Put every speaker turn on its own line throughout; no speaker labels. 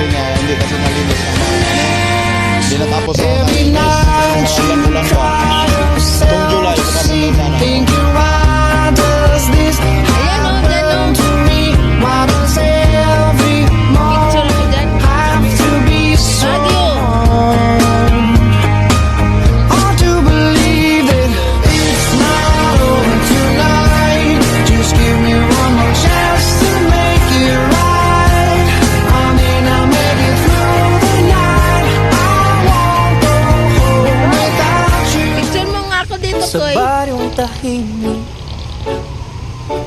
sabi niya, hindi kasi nalinis ang mga hindi natapos sa nalinis. Ulan pa. Itong July, pagkasunod sana.
Ayan o, dyan o. Picture mo dyan. Baguio. Picture mo nga ako dito,
Sa
Koy.
baryong tahimik,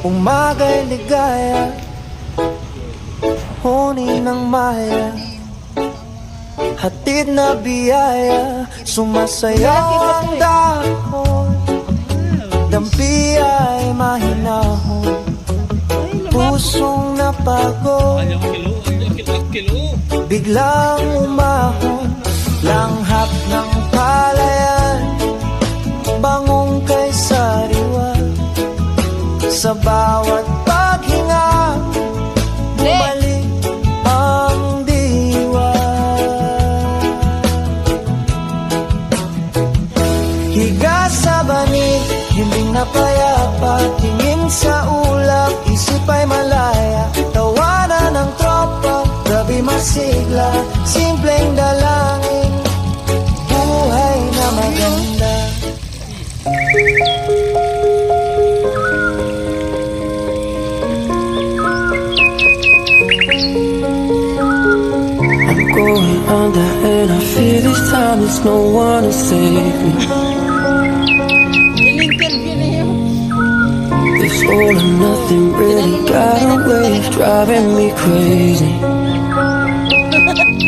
umaga'y ligaya, huni ng maya, hatid na biyaya, sumasayaw ang dahon, dampi ay mahinahon, pusong napagod, biglang umahon, langhap ng palayan, bangong kay sariwa, sa bawat paghinga, bumalik ang diwa. Higa sa banig, hiling na payapa, tingin sa ulap, isip ay malaya, tawanan ng tropa, gabi masigla, simpleng dalangin, buhay na maganda. I'm going under and I feel this time there's no one to save me.
In-interview na yun.
This all or nothing really got a way of driving me crazy.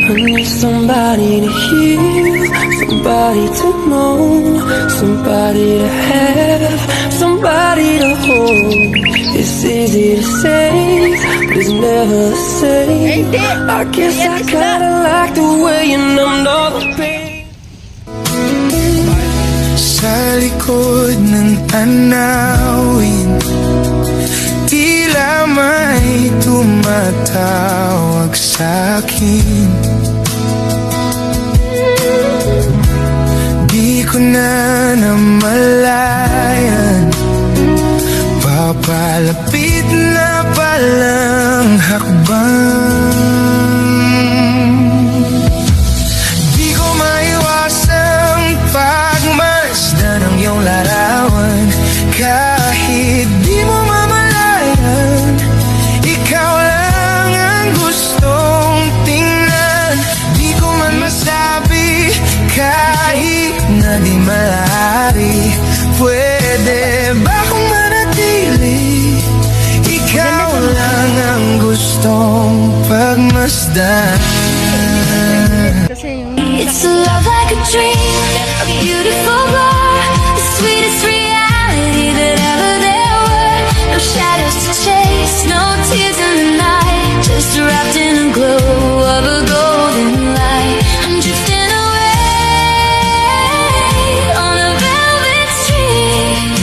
I need somebody to heal, somebody to know, somebody to have, somebody to hold. It's easy to say, but it's never the same. I guess I kinda like the way you numbed all the pain.
Sa likod ng tanawin, tila may tumatawag sa'kin. Di ko na namalayan, papalapit na palang hakbang. Di ko maiwasang pagmasdan ng iyong larawan, kahit di mo mamalayan, ikaw lang ang gustong tingnan. Di ko man masabi, kahit na di malari, pwede ba kung manatili? Ikaw lang ang gustong pagmasdan.
Kasi yung...
It's a love like a dream, a beautiful blur, the sweetest reality that ever there were. No shadows to chase, no tears in the night, just wrapped in a glow of a golden light. I'm drifting away on a velvet stream,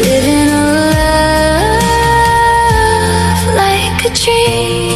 living a love like a dream.